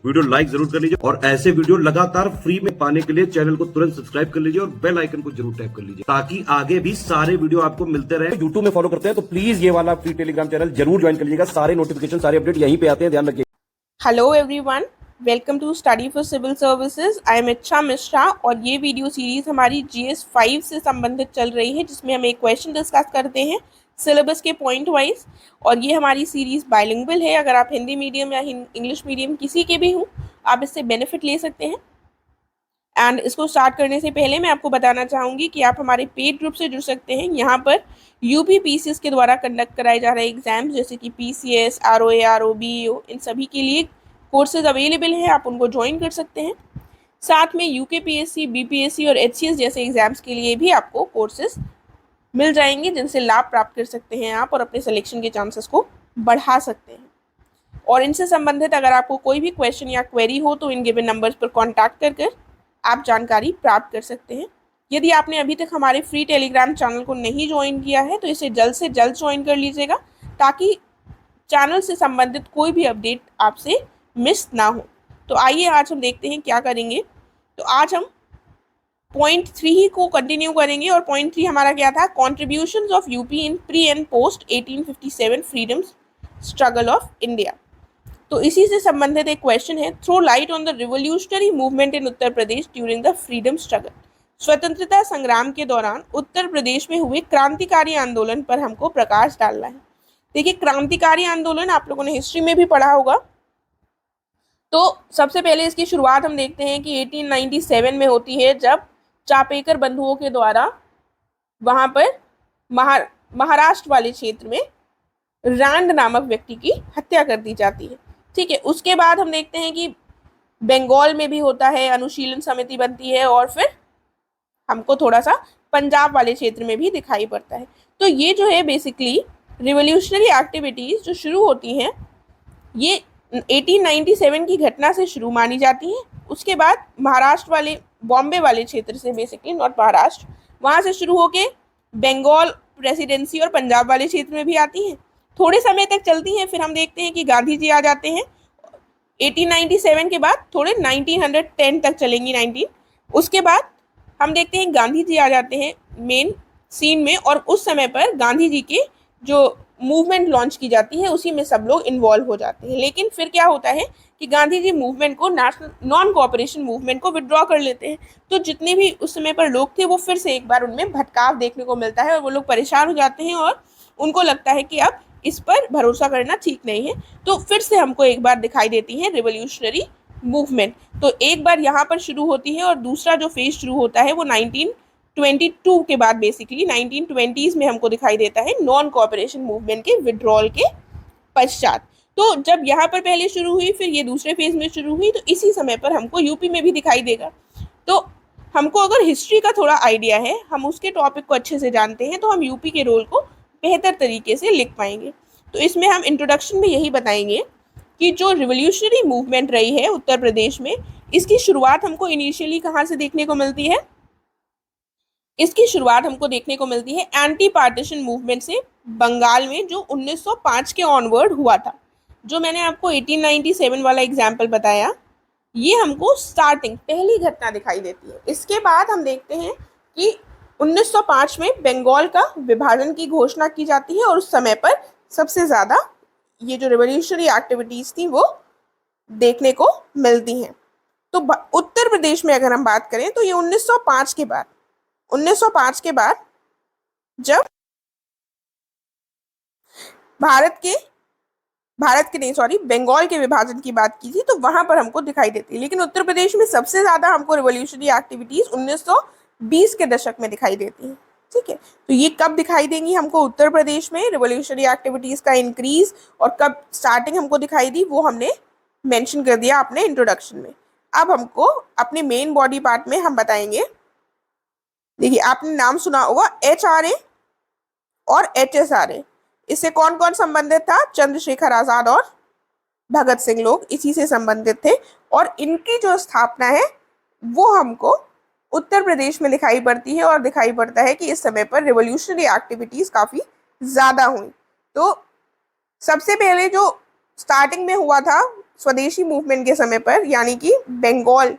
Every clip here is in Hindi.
वीडियो लाइक जरूर कर लीजिए और ऐसे वीडियो लगातार फ्री में पाने के लिए चैनल को तुरंत सब्सक्राइब कर लीजिए और बेल आइकन को जरूर टैप कर लीजिए ताकि आगे भी सारे वीडियो आपको मिलते रहे। यूट्यूब में फॉलो करते हैं तो प्लीज ये वाला फ्री टेलीग्राम चैनल जरूर ज्वाइन कर लीजिएगा। सारे नोटिफिकेशन, सारे अपडेट यहीं पे आते हैं, ध्यान रखिए। Hello everyone, welcome to Study for Civil Services. I am Ichchha Mishra और ये वीडियो सीरीज हमारी GS 5 से संबंधित चल रही है, जिसमें हम एक क्वेश्चन डिस्कस करते हैं सिलेबस के पॉइंट वाइज। और ये हमारी सीरीज बाइलिंगुअल है। अगर आप हिंदी मीडियम या इंग्लिश मीडियम किसी के भी हों, आप इससे बेनिफिट ले सकते हैं। एंड इसको स्टार्ट करने से पहले मैं आपको बताना चाहूँगी कि आप हमारे पेड ग्रुप से जुड़ सकते हैं। यहाँ पर UPPCS के द्वारा कंडक्ट कराए जा रहे एग्जाम जैसे कि PCS, ROA, ROB, इन सभी के लिए कोर्सेज अवेलेबल हैं, आप उनको ज्वाइन कर सकते हैं। साथ में UKPSC, BPSC और HCS जैसे एग्जाम्स के लिए भी आपको कोर्सेज मिल जाएंगे, जिनसे लाभ प्राप्त कर सकते हैं आप और अपने सिलेक्शन के चांसेस को बढ़ा सकते हैं। और इनसे संबंधित अगर आपको कोई भी क्वेश्चन या क्वेरी हो तो इन गिवन नंबर्स पर कॉन्टैक्ट कर आप जानकारी प्राप्त कर सकते हैं। यदि आपने अभी तक हमारे फ्री टेलीग्राम चैनल को नहीं ज्वाइन किया है तो इसे जल्द से जल्द ज्वाइन कर लीजिएगा, ताकि चैनल से संबंधित कोई भी अपडेट आपसे मिस ना हो। तो आइए आज हम देखते हैं क्या करेंगे। तो आज हम पॉइंट 3 को कंटिन्यू करेंगे और पॉइंट 3 हमारा क्या था, contributions of UP in pre and post 1857 freedom struggle of India. तो इसी से संबंधित एक क्वेश्चन है, throw light on the revolutionary movement in Uttar Pradesh during the freedom struggle. स्वतंत्रता संग्राम के दौरान उत्तर प्रदेश में हुए क्रांतिकारी आंदोलन पर हमको प्रकाश डालना है। देखिए, क्रांतिकारी आंदोलन आप लोगों ने हिस्ट्री में भी पढ़ा होगा। तो सबसे पहले इसकी शुरुआत हम देखते हैं कि 1897 में होती है, जब चापेकर बंधुओं के द्वारा वहाँ पर महाराष्ट्र वाले क्षेत्र में रांड नामक व्यक्ति की हत्या कर दी जाती है। ठीक है, उसके बाद हम देखते हैं कि बंगाल में भी होता है, अनुशीलन समिति बनती है, और फिर हमको थोड़ा सा पंजाब वाले क्षेत्र में भी दिखाई पड़ता है। तो ये जो है बेसिकली रिवोल्यूशनरी एक्टिविटीज़ जो शुरू होती हैं, ये 1897 की घटना से शुरू मानी जाती हैं। उसके बाद महाराष्ट्र वाले, बॉम्बे वाले क्षेत्र से, बेसिकली नॉट महाराष्ट्र, वहाँ से शुरू होके बंगाल प्रेसिडेंसी और पंजाब वाले क्षेत्र में भी आती हैं, थोड़े समय तक चलती हैं। फिर हम देखते हैं कि गांधी जी आ जाते हैं 1897 के बाद, थोड़े 1910 तक चलेंगी 19। उसके बाद हम देखते हैं गांधी जी आ जाते हैं मेन सीन में, और उस समय पर गांधी जी के जो मूवमेंट लॉन्च की जाती है उसी में सब लोग इन्वॉल्व हो जाते हैं। लेकिन फिर क्या होता है कि गांधी जी मूवमेंट को, नेशनल नॉन कोऑपरेशन मूवमेंट को विड्रॉ कर लेते हैं। तो जितने भी उस समय पर लोग थे वो फिर से एक बार उनमें भटकाव देखने को मिलता है और वो लोग परेशान हो जाते हैं और उनको लगता है कि अब इस पर भरोसा करना ठीक नहीं है। तो फिर से हमको एक बार दिखाई देती है रिवोल्यूशनरी मूवमेंट। तो एक बार यहाँ पर शुरू होती है और दूसरा जो फेज शुरू होता है वो 1922 के बाद, बेसिकली 1920s में हमको दिखाई देता है नॉन कोऑपरेशन मूवमेंट के विड्रॉल के पश्चात। तो जब यहाँ पर पहले शुरू हुई, फिर ये दूसरे फेज में शुरू हुई, तो इसी समय पर हमको यूपी में भी दिखाई देगा। तो हमको अगर हिस्ट्री का थोड़ा आइडिया है, हम उसके टॉपिक को अच्छे से जानते हैं, तो हम यूपी के रोल को बेहतर तरीके से लिख पाएंगे। तो इसमें हम इंट्रोडक्शन में यही बताएंगे कि जो रिवोल्यूशनरी मूवमेंट रही है उत्तर प्रदेश में, इसकी शुरुआत हमको इनिशियली कहाँ से देखने को मिलती है। इसकी शुरुआत हमको देखने को मिलती है एंटी पार्टीशन मूवमेंट से, बंगाल में, जो 1905 के ऑनवर्ड हुआ था। जो मैंने आपको 1897 वाला एग्जाम्पल बताया, ये हमको स्टार्टिंग पहली घटना दिखाई देती है। इसके बाद हम देखते हैं कि 1905 में बंगाल का विभाजन की घोषणा की जाती है और उस समय पर सबसे ज़्यादा ये जो रिवोल्यूशनरी एक्टिविटीज़ थी वो देखने को मिलती हैं। तो उत्तर प्रदेश में अगर हम बात करें तो ये 1905 के बाद, 1905 के बाद जब बंगाल के विभाजन की बात की थी, तो वहां पर हमको दिखाई देती है। लेकिन उत्तर प्रदेश में सबसे ज़्यादा हमको रिवोल्यूशनरी एक्टिविटीज़ 1920 के दशक में दिखाई देती है। ठीक है, तो ये कब दिखाई देंगी हमको उत्तर प्रदेश में रिवोल्यूशनरी एक्टिविटीज़ का इंक्रीज, और कब स्टार्टिंग हमको दिखाई दी, वो हमने मेंशन कर दिया अपने इंट्रोडक्शन में। अब हमको अपने मेन बॉडी पार्ट में हम बताएंगे। देखिए, आपने नाम सुना होगा HRA और HSRA। इससे कौन कौन संबंधित था? चंद्रशेखर आज़ाद और भगत सिंह लोग इसी से संबंधित थे, और इनकी जो स्थापना है वो हमको उत्तर प्रदेश में दिखाई पड़ती है, और दिखाई पड़ता है कि इस समय पर रिवोल्यूशनरी एक्टिविटीज़ काफ़ी ज़्यादा हुई। तो सबसे पहले जो स्टार्टिंग में हुआ था स्वदेशी मूवमेंट के समय पर, यानी कि बंगाल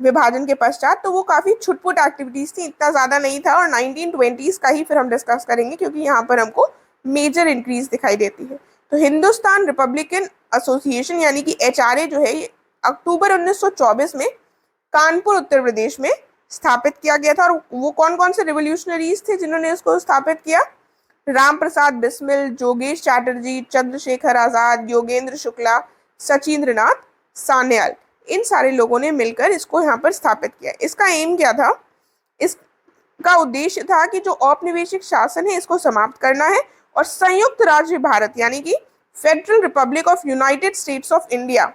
विभाजन के पश्चात, तो वो काफ़ी छुटपुट एक्टिविटीज़ थी, इतना ज़्यादा नहीं था। और 1920s का ही फिर हम डिस्कस करेंगे, क्योंकि यहाँ पर हमको मेजर इंक्रीज दिखाई देती है। तो हिंदुस्तान रिपब्लिकन एसोसिएशन यानी कि HRA जो है, ये अक्टूबर 1924 में कानपुर उत्तर प्रदेश में स्थापित किया गया था। और वो कौन कौन से रिवोल्यूशनरीज थे जिन्होंने इसको स्थापित किया? राम प्रसाद बिस्मिल, जोगेश चैटर्जी, चंद्रशेखर आजाद, योगेंद्र शुक्ला, सचिंद्रनाथ सान्याल, इन सारे लोगों ने मिलकर इसको यहाँ पर स्थापित किया। इसका एम क्या था? इसका उद्देश्य था कि जो औपनिवेशिक शासन है इसको समाप्त करना है और संयुक्त राज्य भारत यानी कि federal Republic of United states of India,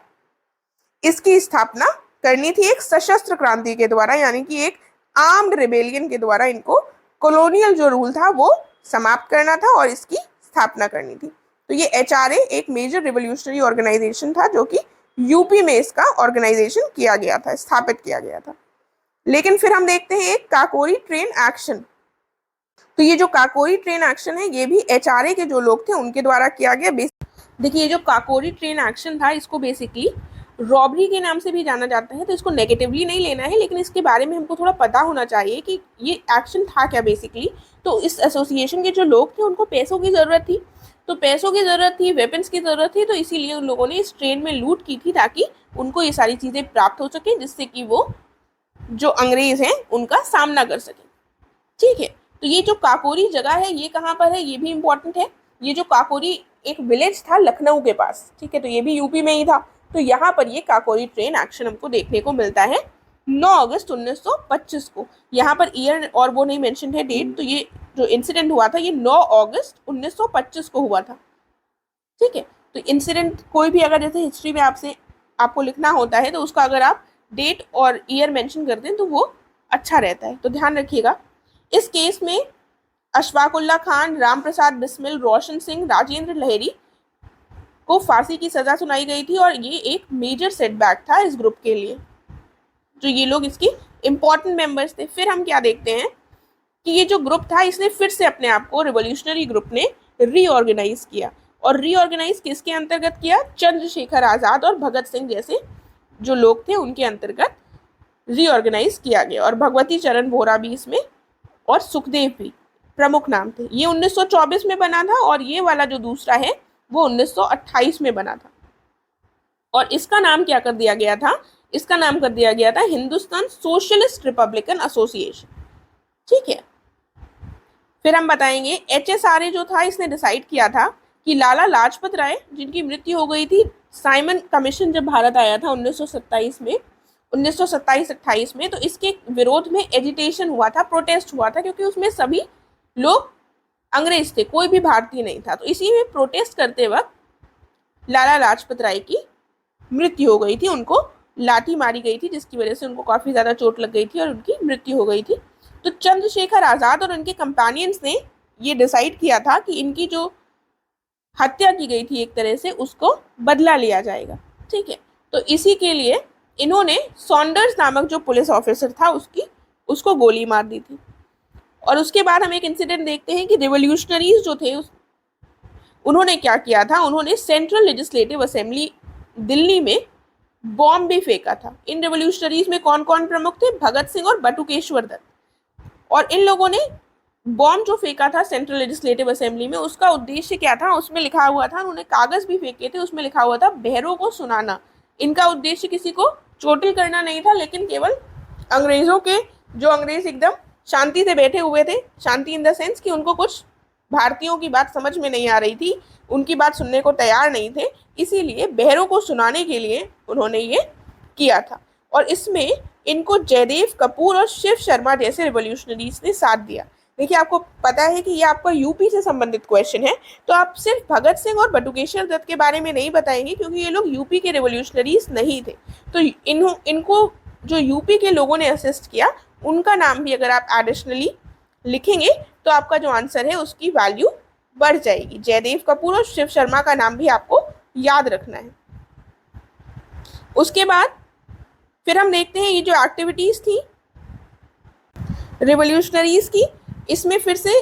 इसकी स्थापना करनी थी एक सशस्त्र क्रांति के द्वारा, यानी कि एक आर्म्ड रिबेलियन के द्वारा। इनको कॉलोनियल जो रूल था वो समाप्त करना था और इसकी स्थापना करनी थी। तो ये HRA एक मेजर रिवोल्यूशनरी ऑर्गेनाइजेशन था जो कि यूपी में इसका ऑर्गेनाइजेशन किया गया था, स्थापित किया गया था। लेकिन फिर हम देखते हैं एक काकोरी ट्रेन एक्शन। तो ये जो काकोरी ट्रेन एक्शन है ये भी HRA के जो लोग थे उनके द्वारा किया गया। देखिए, ये जो काकोरी ट्रेन एक्शन था इसको बेसिकली रॉबरी के नाम से भी जाना जाता है, तो इसको नेगेटिवली नहीं लेना है, लेकिन इसके बारे में हमको थोड़ा पता होना चाहिए कि ये एक्शन था क्या बेसिकली। तो इस एसोसिएशन के जो लोग थे उनको पैसों की ज़रूरत थी, तो पैसों की ज़रूरत थी, वेपन्स की ज़रूरत थी, तो इसीलिए उन लोगों ने इस ट्रेन में लूट की थी ताकि उनको ये सारी चीज़ें प्राप्त हो सकें, जिससे कि वो जो अंग्रेज़ हैं उनका सामना कर सकें। ठीक है, तो ये जो काकोरी जगह है ये कहाँ पर है ये भी इम्पोर्टेंट है। ये जो काकोरी एक विलेज था लखनऊ के पास, ठीक है, तो ये भी यूपी में ही था। तो यहाँ पर ये काकोरी ट्रेन एक्शन हमको देखने को मिलता है 9 अगस्त 1925 को। यहाँ पर ईयर और वो नहीं मेंशन है डेट, तो ये जो इंसिडेंट हुआ था ये 9 अगस्त 1925 को हुआ था। ठीक है, तो इंसिडेंट कोई भी अगर जैसे हिस्ट्री में आपको लिखना होता है तो उसका अगर आप डेट और ईयर मेंशन करते हैं तो वो अच्छा रहता है, तो ध्यान रखिएगा। इस केस में अशफाकुल्ला खान, राम प्रसाद बिस्मिल, रोशन सिंह, राजेंद्र लहेरी को फांसी की सजा सुनाई गई थी और ये एक मेजर सेटबैक था इस ग्रुप के लिए, जो ये लोग इसकी इंपॉर्टेंट मेंबर्स थे। फिर हम क्या देखते हैं कि ये जो ग्रुप था इसने फिर से अपने आप को रिवोल्यूशनरी ग्रुप ने रीऑर्गेनाइज किया। और रीऑर्गेनाइज किसके अंतर्गत किया? चंद्रशेखर आजाद और भगत सिंह जैसे जो लोग थे उनके अंतर्गत रीऑर्गेनाइज किया गया। और भगवती चरण वोरा भी इसमें और सुखदेव भी प्रमुख नाम थे। ये 1924 में बना था और ये वाला जो दूसरा है वो 1928 में बना था। और इसका नाम क्या कर दिया गया था? इसका नाम कर दिया गया था हिंदुस्तान सोशलिस्ट रिपब्लिकन एसोसिएशन। ठीक है, फिर हम बताएंगे HSRA जो था इसने डिसाइड किया था कि लाला लाजपत राय जिनकी मृत्यु हो गई थी, साइमन कमीशन जब भारत आया था 1927 में, 1927-28 में, तो इसके विरोध में एजिटेशन हुआ था, प्रोटेस्ट हुआ था, क्योंकि उसमें सभी लोग अंग्रेज थे, कोई भी भारतीय नहीं था। तो इसी में प्रोटेस्ट करते वक्त लाला लाजपत राय की मृत्यु हो गई थी, उनको लाठी मारी गई थी जिसकी वजह से उनको काफ़ी ज़्यादा चोट लग गई थी और उनकी मृत्यु हो गई थी। तो चंद्रशेखर आज़ाद और उनके कंपेनियंस ने ये डिसाइड किया था कि इनकी जो हत्या की गई थी एक तरह से उसको बदला लिया जाएगा। ठीक है, तो इसी के लिए इन्होंने सॉन्डर्स नामक जो पुलिस ऑफिसर था उसको गोली मार दी थी। और उसके बाद हम एक इंसिडेंट देखते हैं कि रिवोल्यूशनरीज जो थे उन्होंने क्या किया था, उन्होंने सेंट्रल लेजिस्लेटिव असेंबली दिल्ली में बॉम्ब भी फेंका था। इन रिवोल्यूशनरीज में कौन कौन प्रमुख थे? भगत सिंह और बटुकेश्वर दत्त। और इन लोगों ने बॉम्ब जो फेंका था सेंट्रल लेजिस्लेटिव असेंबली में, उसका उद्देश्य क्या था? उसमें लिखा हुआ था, उन्होंने कागज भी फेंके थे, उसमें लिखा हुआ था बहरों को सुनाना। इनका उद्देश्य किसी को चोटिल करना नहीं था, लेकिन केवल अंग्रेजों के जो अंग्रेज एकदम शांति से बैठे हुए थे, शांति इन द सेंस कि उनको कुछ भारतीयों की बात समझ में नहीं आ रही थी, उनकी बात सुनने को तैयार नहीं थे, इसीलिए बहरों को सुनाने के लिए उन्होंने ये किया था। और इसमें इनको जयदेव कपूर और शिव शर्मा जैसे रिवोल्यूशनरीज ने साथ दिया। देखिए, आपको पता है कि ये आपका यूपी से संबंधित क्वेश्चन है, तो आप सिर्फ भगत सिंह और बटुकेश्वर दत्त के बारे में नहीं बताएंगे क्योंकि ये लोग यूपी के रिवोल्यूशनरीज नहीं थे। तो इनको जो यूपी के लोगों ने असिस्ट किया उनका नाम भी अगर आप एडिशनली लिखेंगे तो आपका जो आंसर है उसकी वैल्यू बढ़ जाएगी। जयदेव कपूर और शिव शर्मा का नाम भी आपको याद रखना है। उसके बाद फिर हम देखते हैं ये जो एक्टिविटीज़ थी रिवोल्यूशनरीज की, इसमें फिर से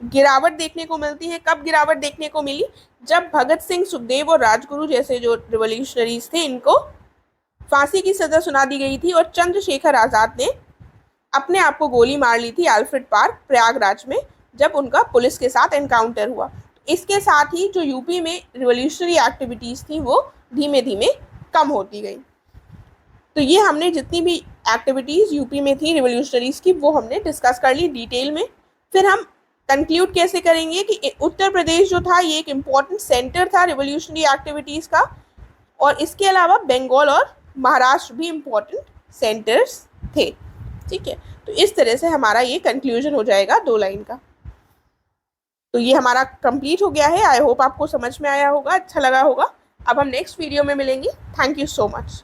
गिरावट देखने को मिलती है। कब गिरावट देखने को मिली? जब भगत सिंह, सुखदेव और राजगुरु जैसे जो रिवॉल्यूशनरीज थे, इनको फांसी की सजा सुना दी गई थी और चंद्रशेखर आजाद ने अपने आप को गोली मार ली थी अल्फ्रेड पार्क, प्रयागराज में, जब उनका पुलिस के साथ एनकाउंटर हुआ। इसके साथ ही जो यूपी में रिवॉल्यूशनरी एक्टिविटीज़ थी वो धीमे धीमे कम होती गई। तो ये हमने जितनी भी एक्टिविटीज़ यूपी में थी रिवॉल्यूशनरीज की, वो हमने डिस्कस कर ली डिटेल में। फिर हम कंक्लूड कैसे करेंगे कि उत्तर प्रदेश जो था ये एक इम्पॉर्टेंट सेंटर था रिवॉल्यूशनरी एक्टिविटीज़ का, और इसके अलावा बंगाल और महाराष्ट्र भी इम्पॉर्टेंट सेंटर्स थे। ठीक है, तो इस तरह से हमारा ये कंक्लूजन हो जाएगा 2 लाइन का। तो ये हमारा कंप्लीट हो गया है। आई होप आपको समझ में आया होगा, अच्छा लगा होगा। अब हम नेक्स्ट वीडियो में मिलेंगे। Thank you so much.